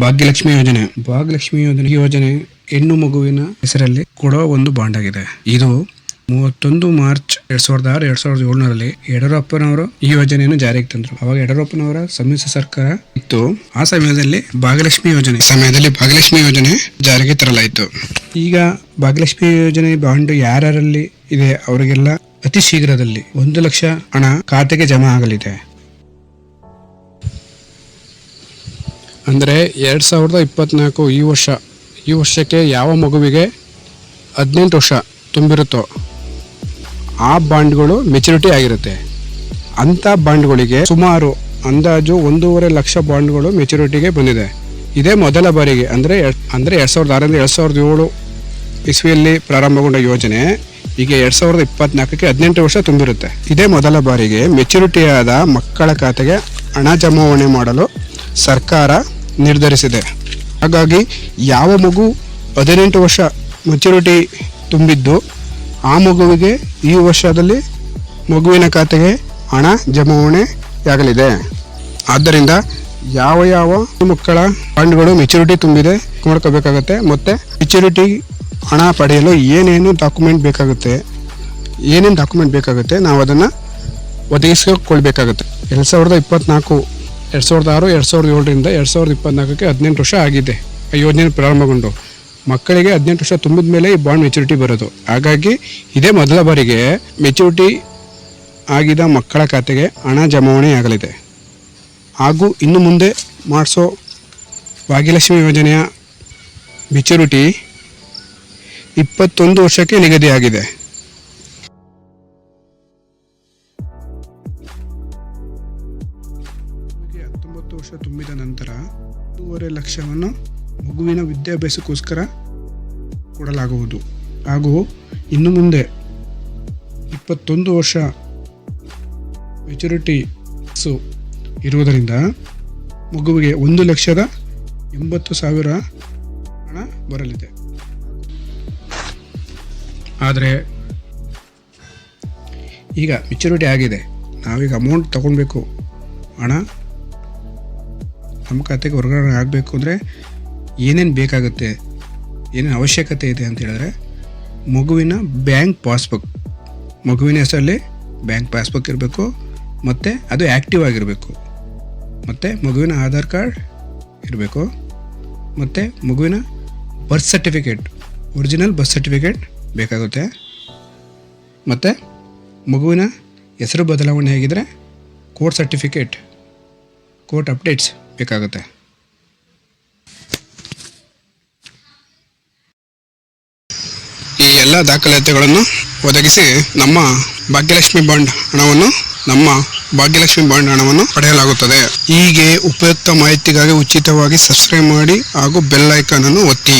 ಭಾಗ್ಯಲಕ್ಷ್ಮಿ ಯೋಜನೆ ಹೆಣ್ಣು ಮಗುವಿನ ಹೆಸರಲ್ಲಿ ಕೊಡೋ ಒಂದು ಬಾಂಡ್ ಆಗಿದೆ. ಇದು 31 ಮಾರ್ಚ್ 2006-2007ರಲ್ಲಿ ಯಡಿಯೂರಪ್ಪನವರು ಈ ಯೋಜನೆಯನ್ನು ಜಾರಿಗೆ ತಂದರು. ಅವಾಗ ಯಡಿಯೂರಪ್ಪನವರ ಸಮ್ಮಿಶ್ರ ಸರ್ಕಾರ ಇತ್ತು. ಆ ಸಮಯದಲ್ಲಿ ಭಾಗ್ಯಲಕ್ಷ್ಮಿ ಯೋಜನೆ ಜಾರಿಗೆ ತರಲಾಯಿತು. ಈಗ ಭಾಗ್ಯಲಕ್ಷ್ಮಿ ಯೋಜನೆ ಬಾಂಡ್ ಯಾರಲ್ಲಿ ಇದೆ ಅವರಿಗೆಲ್ಲ ಅತಿ ಶೀಘ್ರದಲ್ಲಿ 1 ಲಕ್ಷ ಹಣ ಖಾತೆಗೆ ಜಮಾ ಆಗಲಿದೆ. ಅಂದರೆ 2024 ಈ ವರ್ಷಕ್ಕೆ ಯಾವ ಮಗುವಿಗೆ 18 ವರ್ಷ ತುಂಬಿರುತ್ತೋ ಆ ಬಾಂಡ್ಗಳು ಮೆಚುರಿಟಿ ಆಗಿರುತ್ತೆ. ಅಂಥ ಬಾಂಡ್ಗಳಿಗೆ ಸುಮಾರು ಅಂದಾಜು 1.5 ಲಕ್ಷ ಬಾಂಡ್ಗಳು ಮೆಚುರಿಟಿಗೆ ಬಂದಿದೆ. ಇದೇ ಮೊದಲ ಬಾರಿಗೆ ಅಂದರೆ 2006-2007 ಇಸ್ವಿಯಲ್ಲಿ ಪ್ರಾರಂಭಗೊಂಡ ಯೋಜನೆ ಈಗ 2024ಕ್ಕೆ 18 ವರ್ಷ ತುಂಬಿರುತ್ತೆ. ಇದೇ ಮೊದಲ ಬಾರಿಗೆ ಮೆಚುರಿಟಿಯಾದ ಮಕ್ಕಳ ಖಾತೆಗೆ ಹಣ ಜಮಾವಣೆ ಮಾಡಲು ಸರ್ಕಾರ ನಿರ್ಧರಿಸಿದೆ. ಹಾಗಾಗಿ ಯಾವ ಮಗು 18 ವರ್ಷ ಮೆಚುರಿಟಿ ತುಂಬಿದ್ದು ಆ ಮಗುವಿಗೆ ಈ ವರ್ಷದಲ್ಲಿ ಮಗುವಿನ ಖಾತೆಗೆ ಹಣ ಜಮಾವಣೆಯಾಗಲಿದೆ. ಆದ್ದರಿಂದ ಯಾವ ಮಕ್ಕಳ ಬಾಂಡ್ಗಳು ಮೆಚುರಿಟಿ ತುಂಬಿದೆ ಮಾಡ್ಕೋಬೇಕಾಗತ್ತೆ. ಮತ್ತು ಮೆಚುರಿಟಿ ಹಣ ಪಡೆಯಲು ಏನೇನು ಡಾಕ್ಯುಮೆಂಟ್ ಬೇಕಾಗುತ್ತೆ ನಾವು ಅದನ್ನು ಒದಗಿಸಿಕೊಳ್ಬೇಕಾಗುತ್ತೆ. 2006-2007ರಿಂದ 2024ಕ್ಕೆ 18 ವರ್ಷ ಆಗಿದೆ ಆ ಯೋಜನೆ ಪ್ರಾರಂಭಗೊಂಡು. ಮಕ್ಕಳಿಗೆ 18 ವರ್ಷ ತುಂಬಿದ ಮೇಲೆ ಈ ಬಾಂಡ್ ಮೆಚುರಿಟಿ ಬರೋದು. ಹಾಗಾಗಿ ಇದೇ ಮೊದಲ ಬಾರಿಗೆ ಮೆಚುರಿಟಿ ಆಗಿದ ಮಕ್ಕಳ ಖಾತೆಗೆ ಹಣ ಜಮಾವಣೆಯಾಗಲಿದೆ. ಹಾಗೂ ಇನ್ನು ಮುಂದೆ ಮಾಡಿಸೋ ಭಾಗ್ಯಲಕ್ಷ್ಮಿ ಯೋಜನೆಯ ಮೆಚುರಿಟಿ 21 ವರ್ಷಕ್ಕೆ ನಿಗದಿಯಾಗಿದೆ. 19 ವರ್ಷ ತುಂಬಿದ ನಂತರ 1.5 ಲಕ್ಷವನ್ನು ಮಗುವಿನ ವಿದ್ಯಾಭ್ಯಾಸಕ್ಕೋಸ್ಕರ ಕೊಡಲಾಗುವುದು. ಹಾಗೂ ಇನ್ನು ಮುಂದೆ 21 ವರ್ಷ ಮೆಚುರಿಟಿ ಇರುವುದರಿಂದ ಮಗುವಿಗೆ 1,80,000 ಹಣ ಬರಲಿದೆ. ಆದರೆ ಈಗ ಮೆಚುರಿಟಿ ಆಗಿದೆ, ನಾವೀಗ ಅಮೌಂಟ್ ತಗೊಳ್ಬೇಕು, ಹಣ ನಮ್ಮ ಖಾತೆಗೆ ವರ್ಗಾವಣೆ ಆಗಬೇಕು ಅಂದರೆ ಏನೇನು ಬೇಕಾಗುತ್ತೆ, ಏನೇನು ಅವಶ್ಯಕತೆ ಇದೆ ಅಂತ ಹೇಳಿದ್ರೆ ಮಗುವಿನ ಮಗುವಿನ ಹೆಸರಲ್ಲಿ ಬ್ಯಾಂಕ್ ಪಾಸ್ಬುಕ್ ಇರಬೇಕು, ಮತ್ತು ಅದು ಆ್ಯಕ್ಟಿವ್ ಆಗಿರಬೇಕು, ಮತ್ತು ಮಗುವಿನ ಆಧಾರ್ ಕಾರ್ಡ್ ಇರಬೇಕು, ಮತ್ತು ಮಗುವಿನ ಒರಿಜಿನಲ್ ಬರ್ತ್ ಸರ್ಟಿಫಿಕೇಟ್ ಬೇಕಾಗುತ್ತೆ, ಮತ್ತು ಮಗುವಿನ ಹೆಸರು ಬದಲಾವಣೆ ಆಗಿದ್ದರೆ ಕೋರ್ಟ್ ಅಪ್ಡೇಟ್ಸ್ ಬೇಕಾಗುತ್ತೆ. ಈ ಎಲ್ಲ ದಾಖಲಾತಿಗಳನ್ನು ಒದಗಿಸಿ ನಮ್ಮ ಭಾಗ್ಯಲಕ್ಷ್ಮಿ ಬಾಂಡ್ ಹಣವನ್ನು ಪಡೆಯಲಾಗುತ್ತದೆ. ಹೀಗೆ ಉಪಯುಕ್ತ ಮಾಹಿತಿಗಾಗಿ ಉಚಿತವಾಗಿ ಸಬ್ಸ್ಕ್ರೈಬ್ ಮಾಡಿ ಹಾಗೂ ಬೆಲ್ ಐಕಾನ್ ಅನ್ನು ಒತ್ತಿ.